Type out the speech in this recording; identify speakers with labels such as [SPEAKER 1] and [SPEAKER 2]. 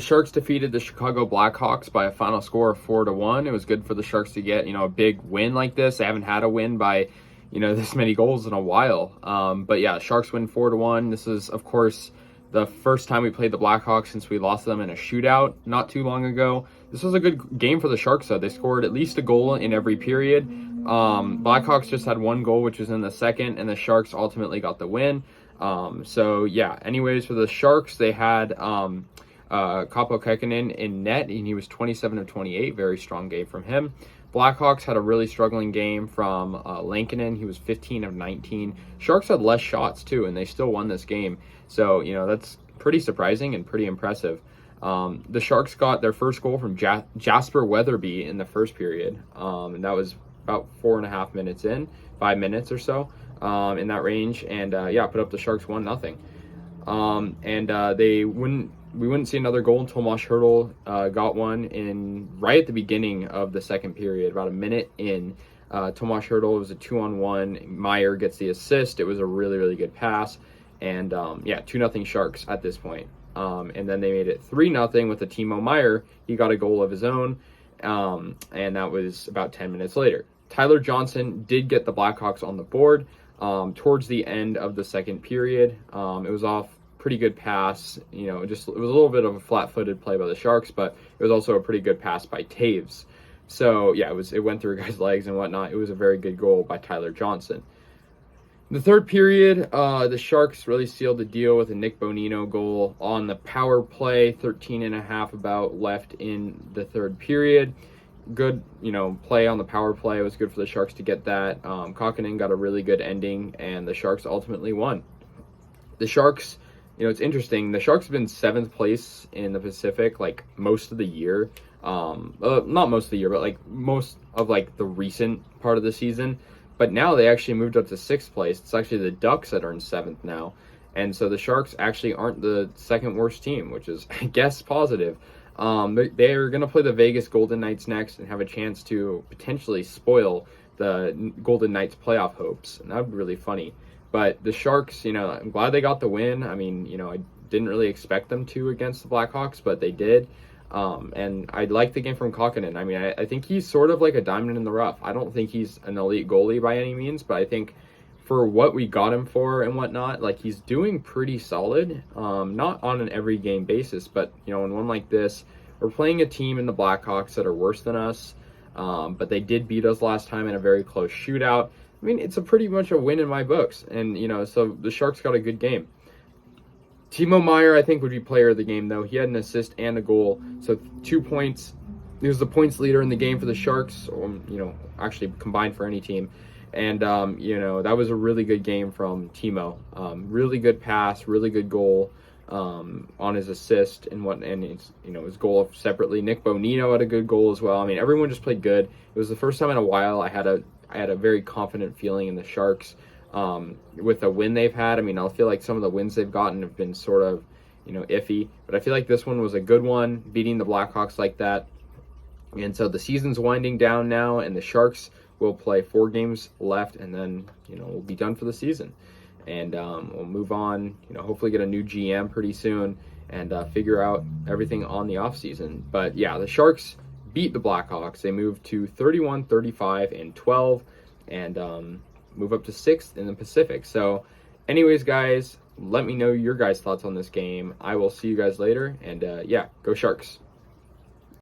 [SPEAKER 1] The Sharks defeated the Chicago Blackhawks by a final score of 4-1. It was good for the Sharks to get, a big win like this. They haven't had a win by, this many goals in a while. But yeah, Sharks win 4-1. This is, of course, the first time we played the Blackhawks since we lost them in a shootout not too long ago. This was a good game for the Sharks, though. They scored at least a goal in every period. Blackhawks just had one goal, which was in the second, and the Sharks ultimately got the win. So yeah, anyways, for the Sharks, they had Kahkonen in net, and he was 27 of 28. Very strong game from him. Blackhawks had a really struggling game from Lankinen. He was 15 of 19. Sharks had less shots, too, and they still won this game. So, that's pretty surprising and pretty impressive. The Sharks got their first goal from Jasper Weatherby in the first period, and that was about 4.5 minutes in, 5 minutes or so, in that range, and put up the Sharks 1-0. We wouldn't see another goal until Tomas Hertl got one right at the beginning of the second period, about a minute in. Tomas Hertl, it was a 2-on-1. Meyer gets the assist. It was a really, really good pass. And 2-0 Sharks at this point. And then they made it 3-0 with a Timo Meyer. He got a goal of his own, and that was about 10 minutes later. Tyler Johnson did get the Blackhawks on the board towards the end of the second period. It was off pretty good pass, it was a little bit of a flat-footed play by the Sharks, but it was also a pretty good pass by Taves. So yeah, it went through guys' legs and whatnot. It was a very good goal by Tyler Johnson. In the third period, the Sharks really sealed the deal with a Nick Bonino goal on the power play. 13.5 about left in the third period. Good, play on the power play. It was good for the Sharks to get that. Kahkonen got a really good ending, and the Sharks ultimately won. The Sharks, it's interesting. The Sharks have been 7th place in the Pacific, most of the year. Not most of the year, but most of the recent part of the season. But now they actually moved up to 6th place. It's actually the Ducks that are in 7th now. And so the Sharks actually aren't the second worst team, which is, I guess, positive. They're going to play the Vegas Golden Knights next and have a chance to potentially spoil the Golden Knights playoff hopes. And that would be really funny. But the Sharks, I'm glad they got the win. I mean, I didn't really expect them to against the Blackhawks, but they did. And I like the game from Kahkonen. I mean, I think he's sort of like a diamond in the rough. I don't think he's an elite goalie by any means, but I think for what we got him for and whatnot, he's doing pretty solid. Not on an every game basis, but, in one like this, we're playing a team in the Blackhawks that are worse than us. But they did beat us last time in a very close shootout. I mean, it's pretty much a win in my books. And, so the Sharks got a good game. Timo Meyer, I think, would be player of the game, though. He had an assist and a goal. So 2 points. He was the points leader in the game for the Sharks, actually combined for any team. And, that was a really good game from Timo. Really good pass, really good goal on his assist and his goal separately. Nick Bonino had a good goal as well. I mean, everyone just played good. It was the first time in a while I had a very confident feeling in the Sharks with the win they've had. I mean, I feel like some of the wins they've gotten have been sort of, iffy. But I feel like this one was a good one, beating the Blackhawks like that. And so the season's winding down now, and the Sharks will play 4 games left, and then, we'll be done for the season. And we'll move on, hopefully get a new GM pretty soon and figure out everything on the offseason. But yeah, the Sharks beat the Blackhawks. They moved to 31, 35, and 12, and move up to 6th in the Pacific. So anyways, guys, let me know your guys' thoughts on this game. I will see you guys later, and go Sharks.